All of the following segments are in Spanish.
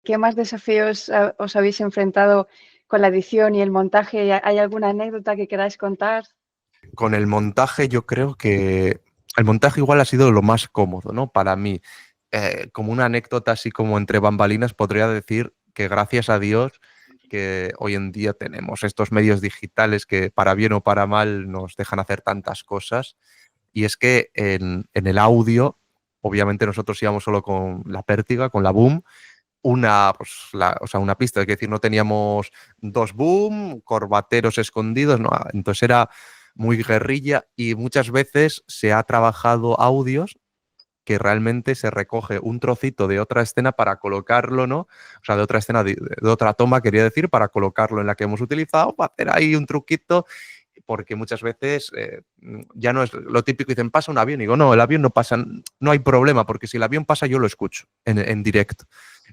¿Qué más desafíos os habéis enfrentado con la edición y el montaje? ¿Hay alguna anécdota que queráis contar? Con el montaje yo creo que el montaje igual ha sido lo más cómodo, ¿no? Para mí, como una anécdota así como entre bambalinas, podría decir que gracias a Dios que hoy en día tenemos estos medios digitales que para bien o para mal nos dejan hacer tantas cosas. Y es que en el audio, obviamente nosotros íbamos solo con la pértiga, con la boom, pues, o sea, una pista, es decir, no teníamos dos boom, corbateros escondidos, no, entonces era muy guerrilla y muchas veces se ha trabajado audios que realmente se recoge un trocito de otra escena para colocarlo, ¿no? O sea, de otra escena, de otra toma, quería decir, para colocarlo en la que hemos utilizado, para hacer ahí un truquito, porque muchas veces ya no es lo típico, dicen, pasa un avión, y digo, no, el avión no pasa, no hay problema, porque si el avión pasa yo lo escucho en directo.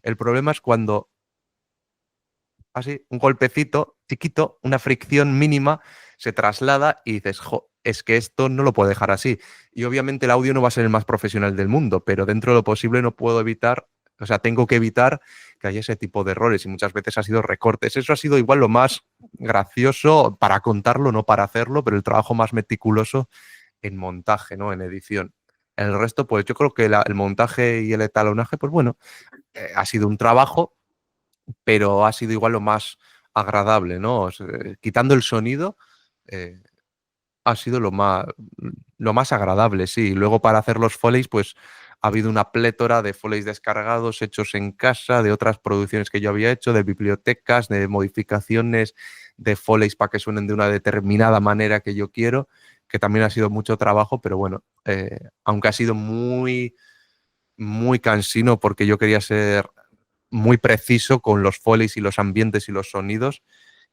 El problema es cuando así, un golpecito chiquito, una fricción mínima, se traslada y dices, jo, es que esto no lo puedo dejar así. Y obviamente el audio no va a ser el más profesional del mundo, pero dentro de lo posible no puedo evitar, o sea, tengo que evitar que haya ese tipo de errores y muchas veces ha sido recortes. Eso ha sido igual lo más gracioso para contarlo, no para hacerlo, pero el trabajo más meticuloso en montaje, ¿no? En edición. El resto, pues yo creo que el montaje y el etalonaje, pues bueno, ha sido un trabajo, pero ha sido igual lo más agradable, ¿no? O sea, quitando el sonido, eh, ha sido lo más agradable, sí. Y luego para hacer los foleys, pues ha habido una plétora de foleys descargados, hechos en casa, de otras producciones que yo había hecho, de bibliotecas, de modificaciones de foleys para que suenen de una determinada manera que yo quiero, que también ha sido mucho trabajo, pero bueno, aunque ha sido muy, muy cansino porque yo quería ser muy preciso con los foleys y los ambientes y los sonidos,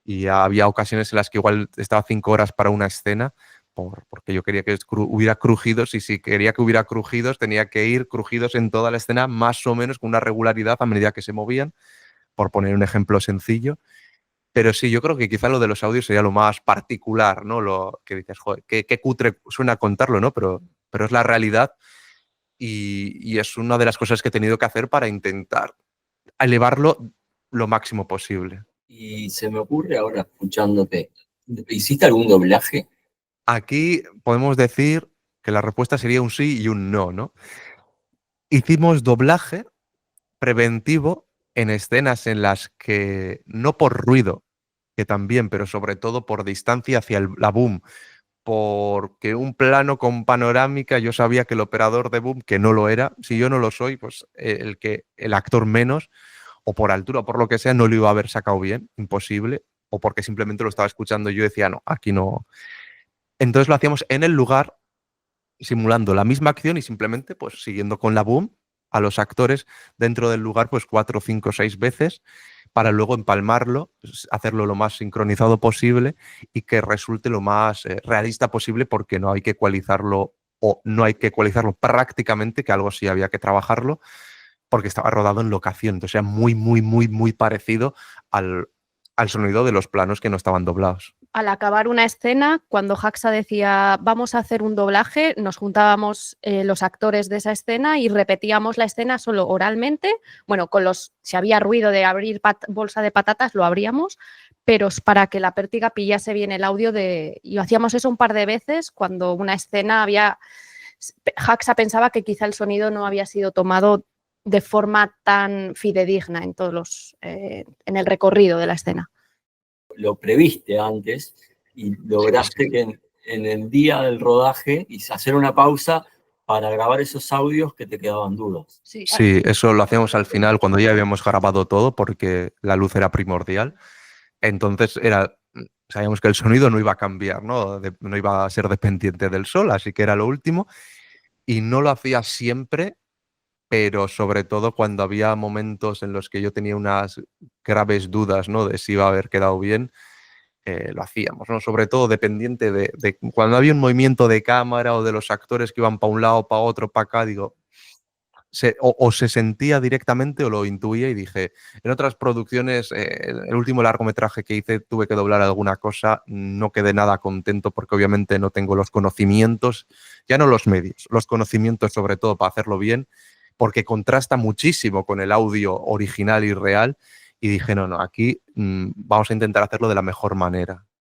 y había ocasiones en las que igual estaba 5 horas para una escena porque yo quería que hubiera crujidos, y si quería que hubiera crujidos tenía que ir crujidos en toda la escena más o menos con una regularidad a medida que se movían, por poner un ejemplo sencillo. Pero sí, yo creo que quizá lo de los audios sería lo más particular, ¿no? Lo que dices, joder, qué cutre suena contarlo, ¿no? Pero es la realidad, y es una de las cosas que he tenido que hacer para intentar elevarlo lo máximo posible. Y se me ocurre ahora, escuchándote, ¿hiciste algún doblaje? Aquí podemos decir que la respuesta sería un sí y un no, ¿no? Hicimos doblaje preventivo en escenas en las que, no por ruido, que también, pero sobre todo por distancia hacia la boom, porque un plano con panorámica, yo sabía que el operador de boom, que no lo era, si yo no lo soy, pues el actor menos, o por altura o por lo que sea, no lo iba a haber sacado bien, imposible, o porque simplemente lo estaba escuchando y yo decía, no, aquí no. Entonces lo hacíamos en el lugar, simulando la misma acción y simplemente pues siguiendo con la boom a los actores dentro del lugar pues 4, 5, 6 veces, para luego empalmarlo, pues, hacerlo lo más sincronizado posible y que resulte lo más realista posible, porque no hay que ecualizarlo, o no hay que ecualizarlo prácticamente, que algo sí había que trabajarlo, porque estaba rodado en locación, entonces era muy, muy, muy, muy parecido al sonido de los planos que no estaban doblados. Al acabar una escena, cuando Haxa decía vamos a hacer un doblaje, nos juntábamos los actores de esa escena y repetíamos la escena solo oralmente. Bueno, si había ruido de abrir bolsa de patatas, lo abríamos, pero para que la pértiga pillase bien el audio y hacíamos eso un par de veces cuando una escena Haxa pensaba que quizá el sonido no había sido tomado de forma tan fidedigna en el recorrido de la escena. Lo previste antes y lograste que en el día del rodaje hacer una pausa para grabar esos audios que te quedaban dudas. Sí, eso lo hacíamos al final cuando ya habíamos grabado todo, porque la luz era primordial. Entonces sabíamos que el sonido no iba a cambiar, ¿no? No iba a ser dependiente del sol, así que era lo último. Y no lo hacía siempre, pero sobre todo cuando había momentos en los que yo tenía unas graves dudas, ¿no? De si iba a haber quedado bien, lo hacíamos, ¿no? Sobre todo dependiente de cuando había un movimiento de cámara o de los actores que iban para un lado, para otro, para acá, digo, o se sentía directamente o lo intuía, y dije, en otras producciones, el último largometraje que hice, tuve que doblar alguna cosa, no quedé nada contento porque obviamente no tengo los conocimientos, ya no los medios, los conocimientos sobre todo para hacerlo bien, porque contrasta muchísimo con el audio original y real. Y dije, no, aquí vamos a intentar hacerlo de la mejor manera.